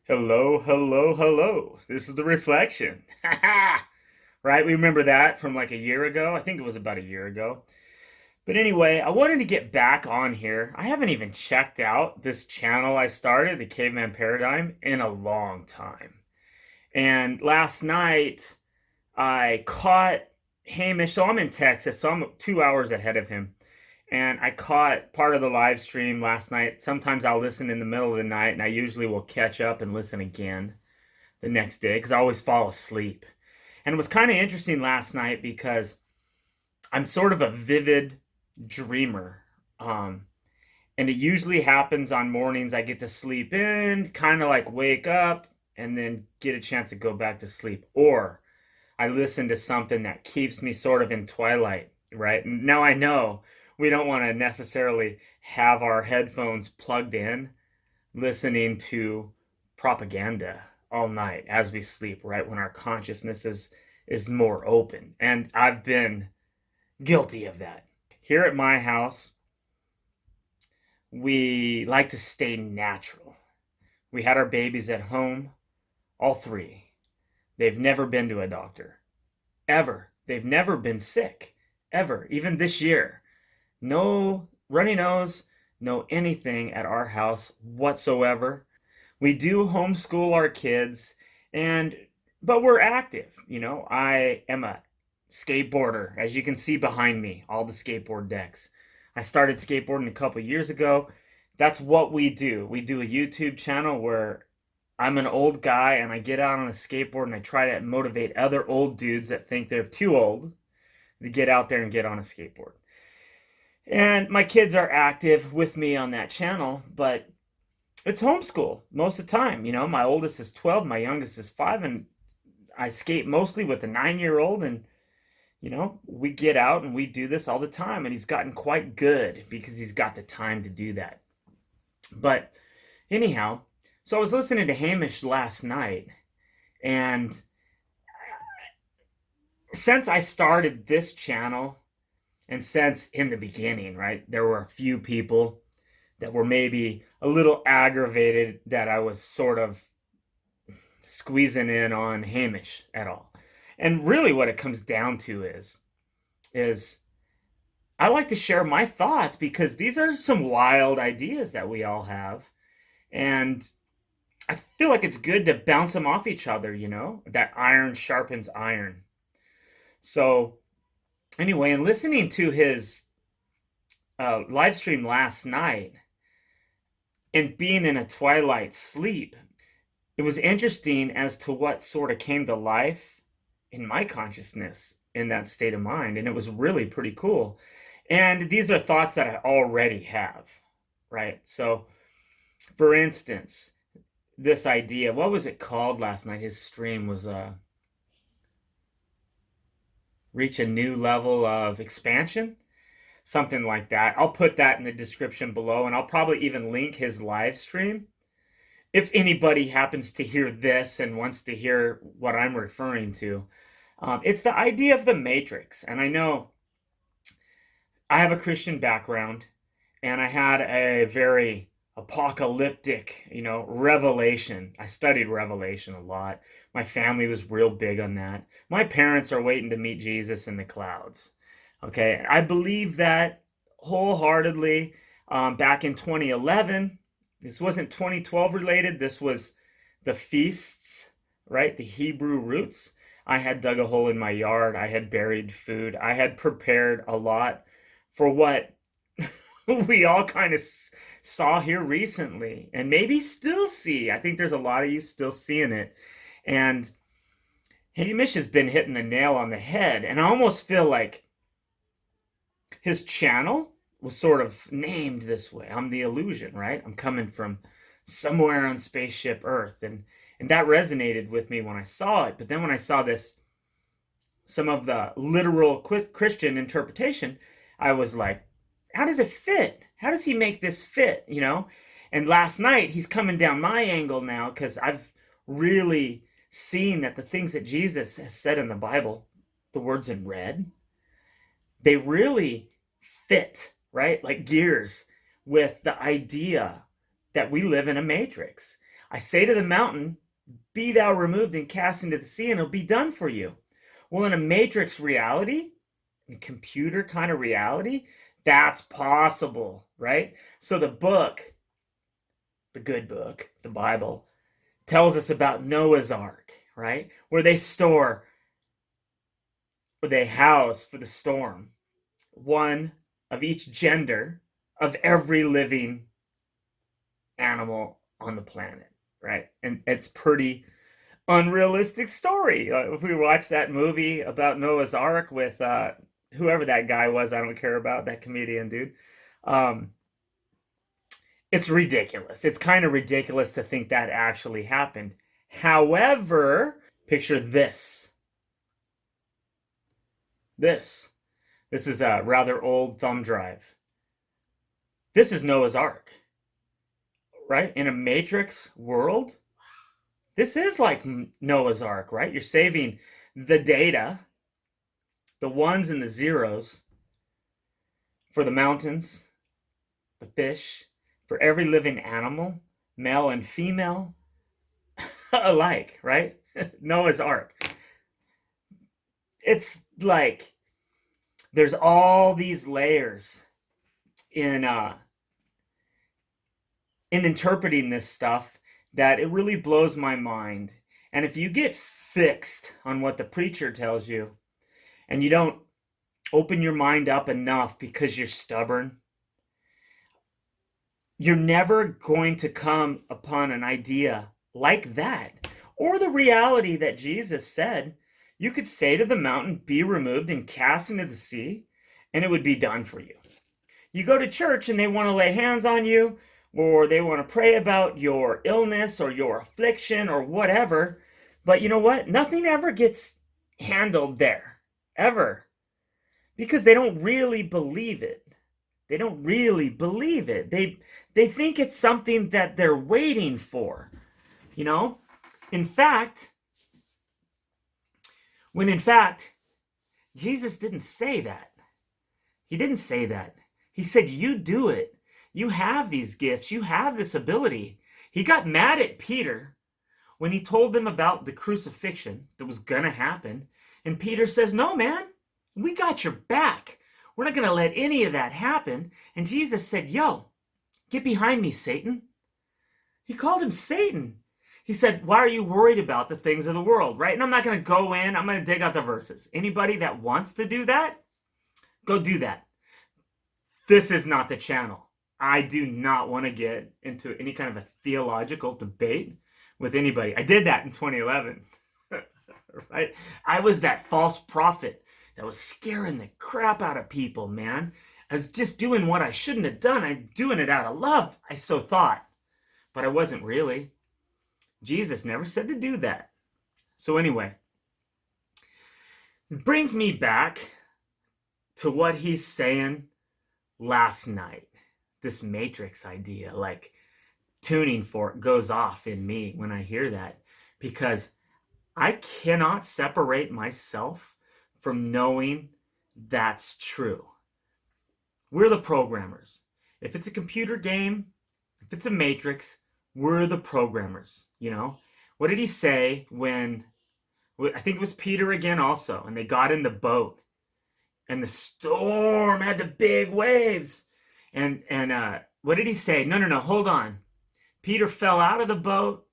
Hello, hello, hello. This is the reflection. Right? We remember that from like a year ago. I think it was about a year ago. But anyway, I wanted to get back on here. I haven't even checked out this channel I started, the Caveman Paradigm, in a long time. And last night I caught Hamish. So I'm in Texas, so I'm 2 hours ahead of him. And I caught part of the live stream last night. Sometimes I'll listen in the middle of the night, and I usually will catch up and listen again the next day because I always fall asleep. And it was kind of interesting last night because I'm sort of a vivid dreamer. And it usually happens on mornings I get to sleep in, kind of like wake up and then get a chance to go back to sleep. Or I listen to something that keeps me sort of in twilight, right? Now I know we don't want to necessarily have our headphones plugged in listening to propaganda all night as we sleep, right? When our consciousness is more open. And I've been guilty of that. Here at my house, we like to stay natural. We had our babies at home, all three. They've never been to a doctor, ever. They've never been sick, ever, even this year. No runny nose, no anything at our house whatsoever. We do homeschool our kids, and but we're active. I am a skateboarder, as you can see behind me, all the skateboard decks. I started skateboarding a couple years ago. That's what we do. We do a YouTube channel where I'm an old guy and I get out on a skateboard and I try to motivate other old dudes that think they're too old to get out there and get on a skateboard. And my kids are active with me on that channel, but it's homeschool most of the time. My oldest is 12, my youngest is 5, and I skate mostly with a 9-year-old. And, we get out and we do this all the time. And he's gotten quite good because he's got the time to do that. But anyhow, so I was listening to Hamish last night. And since I started this channel, and since in the beginning, right, there were a few people that were maybe a little aggravated that I was sort of squeezing in on Hamish at all. And really what it comes down to is I like to share my thoughts because these are some wild ideas that we all have. And I feel like it's good to bounce them off each other, that iron sharpens iron. So anyway, and listening to his live stream last night and being in a twilight sleep, it was interesting as to what sort of came to life in my consciousness in that state of mind. And it was really pretty cool. And these are thoughts that I already have, right? So, for instance, this idea, what was it called last night? His stream was reach a new level of expansion, something like that. I'll put that in the description below, and I'll probably even link his live stream if anybody happens to hear this and wants to hear what I'm referring to. It's the idea of the matrix. And I know I have a Christian background, and I had a very apocalyptic, revelation. I studied Revelation a lot. My family was real big on that. My parents are waiting to meet Jesus in the clouds. Okay, I believe that wholeheartedly. Back in 2011, this wasn't 2012 related. This was the feasts, right? The Hebrew roots. I had dug a hole in my yard. I had buried food. I had prepared a lot for what we all kind of saw here recently and maybe still see. I think there's a lot of you still seeing it. And Hamish has been hitting the nail on the head. And I almost feel like his channel was sort of named this way. I'm the illusion, right? I'm coming from somewhere on spaceship Earth. And that resonated with me when I saw it. But then when I saw this, some of the literal Christian interpretation, I was like, how does it fit? How does he make this fit, And last night, he's coming down my angle now because I've really seen that the things that Jesus has said in the Bible, the words in red, they really fit, right? Like gears with the idea that we live in a matrix. I say to the mountain, be thou removed and cast into the sea, and it'll be done for you. Well, in a matrix reality, in computer kind of reality, that's possible, right? So the book, the good book, the Bible, tells us about Noah's Ark, right? Where they house for the storm one of each gender of every living animal on the planet, right? And it's pretty unrealistic story. If we watch that movie about Noah's Ark with whoever that guy was, I don't care about that comedian dude. Um, it's ridiculous. It's kind of ridiculous to think that actually happened. However, picture this. This is a rather old thumb drive. This is Noah's Ark, right? In a matrix world, this is like Noah's Ark, right? You're saving the data, the ones and the zeros, for the mountains, the fish, for every living animal, male and female, alike, right? Noah's Ark. It's like there's all these layers in interpreting this stuff that it really blows my mind. And if you get fixed on what the preacher tells you and you don't open your mind up enough because you're stubborn, you're never going to come upon an idea like that or the reality that Jesus said. You could say to the mountain, be removed and cast into the sea, and it would be done for you. You go to church and they want to lay hands on you, or they want to pray about your illness or your affliction or whatever. But you know what? Nothing ever gets handled there, ever. Because they don't really believe it. They don't really believe it. They think it's something that they're waiting for. You know? In fact, Jesus didn't say that. He didn't say that. He said, you do it. You have these gifts. You have this ability. He got mad at Peter when he told them about the crucifixion that was going to happen. And Peter says, no, man, we got your back. We're not going to let any of that happen. And Jesus said, yo, get behind me, Satan. He called him Satan. He said, why are you worried about the things of the world, right? And I'm not going to go in. I'm going to dig out the verses. Anybody that wants to do that, go do that. This is not the channel. I do not want to get into any kind of a theological debate with anybody. I did that in 2011, right? I was that false prophet that was scaring the crap out of people, man. I was just doing what I shouldn't have done. I'm doing it out of love, I so thought. But I wasn't really. Jesus never said to do that. So anyway, it brings me back to what he's saying last night. This matrix idea, like tuning fork goes off in me when I hear that, because I cannot separate myself from knowing that's true. We're the programmers. If it's a computer game, if it's a matrix, we're the programmers, you know? What did he say when, I think it was Peter again also, and they got in the boat, and the storm had the big waves. And what did he say? No, hold on. Peter fell out of the boat.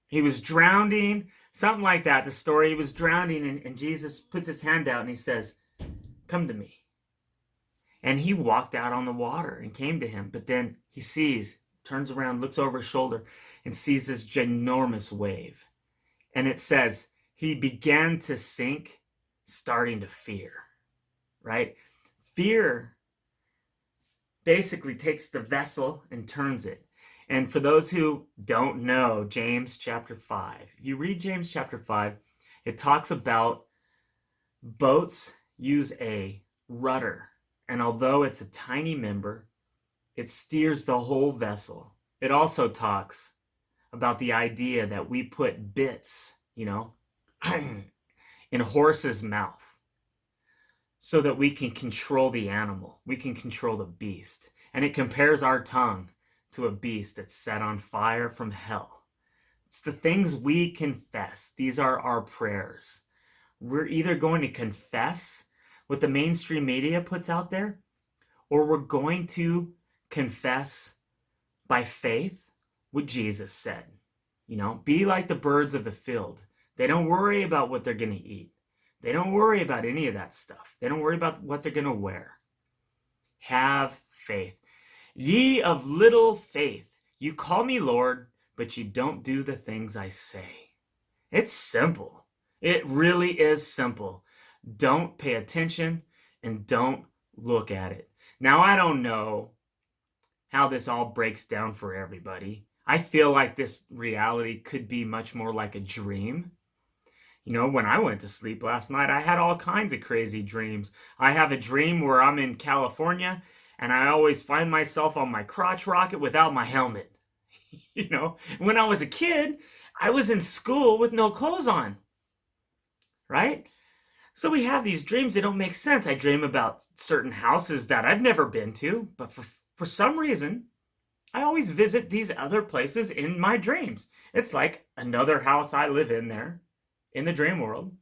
He was drowning, something like that, the story. He was drowning, and Jesus puts his hand out, and he says, come to me. And he walked out on the water and came to him. But then he sees, turns around, looks over his shoulder, and sees this ginormous wave. And it says, he began to sink, starting to fear, right? Fear basically takes the vessel and turns it. And for those who don't know James chapter 5, if you read James chapter 5, it talks about boats use a rudder. And although it's a tiny member, it steers the whole vessel. It also talks about the idea that we put bits, you know, in a horse's mouth so that we can control the animal. We can control the beast. And it compares our tongue to a beast that's set on fire from hell. It's the things we confess. These are our prayers. We're either going to confess what the mainstream media puts out there, or we're going to confess by faith what Jesus said. Be like the birds of the field. They don't worry about what they're going to eat. They don't worry about any of that stuff. They don't worry about what they're going to wear. Have faith. Ye of little faith, you call me Lord, but you don't do the things I say. It's simple. It really is simple. Don't pay attention and don't look at it. Now, I don't know how this all breaks down for everybody. I feel like this reality could be much more like a dream. When I went to sleep last night, I had all kinds of crazy dreams. I have a dream where I'm in California and I always find myself on my crotch rocket without my helmet. When I was a kid, I was in school with no clothes on, right? So we have these dreams that don't make sense. I dream about certain houses that I've never been to, but for some reason, I always visit these other places in my dreams. It's like another house I live in there in the dream world,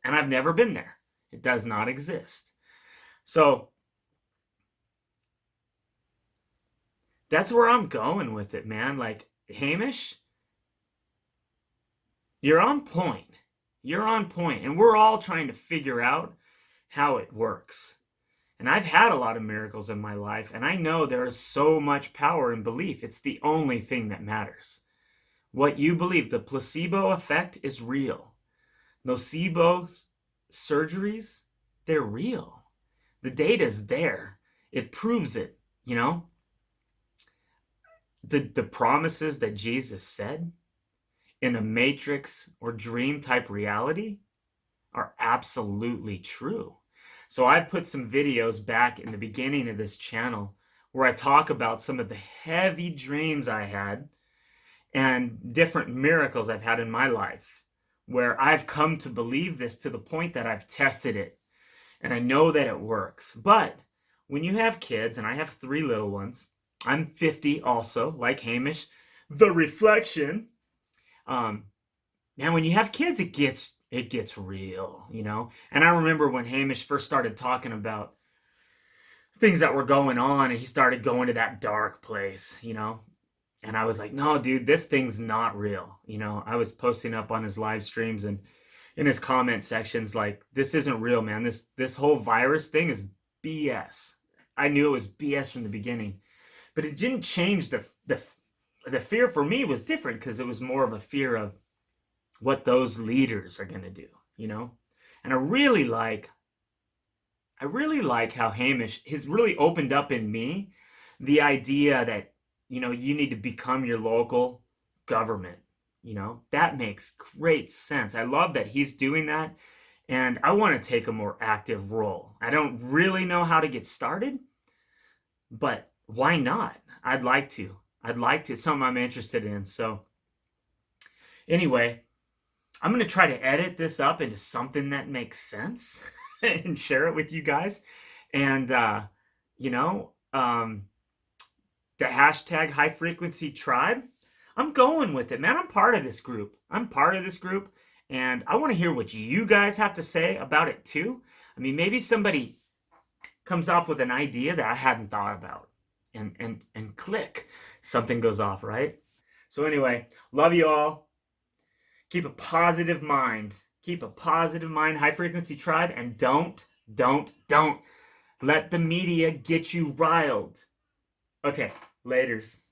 and I've never been there. It does not exist. So that's where I'm going with it, man. Like, Hamish, you're on point. You're on point, and we're all trying to figure out how it works. And I've had a lot of miracles in my life, and I know there is so much power in belief. It's the only thing that matters. What you believe, the placebo effect is real. Nocebo surgeries, they're real. The data's there. It proves it, The promises that Jesus said in a matrix or dream type reality are absolutely true. So I've put some videos back in the beginning of this channel where I talk about some of the heavy dreams I had and different miracles I've had in my life, where I've come to believe this to the point that I've tested it and I know that it works. But when you have kids, and I have 3 little ones, I'm 50 also, like Hamish, the reflection. Now, when you have kids, it gets real, And I remember when Hamish first started talking about things that were going on, and he started going to that dark place, And I was like, no, dude, this thing's not real. I was posting up on his live streams and in his comment sections, like, this isn't real, man. This whole virus thing is BS. I knew it was BS from the beginning, but it didn't change the fear for me was different, because it was more of a fear of what those leaders are going to do, And I really like how Hamish has really opened up in me the idea that, you need to become your local government. That makes great sense. I love that he's doing that, and I want to take a more active role. I don't really know how to get started, but why not? I'd like to. It's something I'm interested in. So anyway, I'm going to try to edit this up into something that makes sense and share it with you guys. And, the hashtag high frequency tribe, I'm going with it, man. I'm part of this group. And I want to hear what you guys have to say about it too. I mean, maybe somebody comes off with an idea that I hadn't thought about, and click, something goes off, right? So anyway, love you all. Keep a positive mind. High frequency tribe, and don't let the media get you riled. Okay, laters.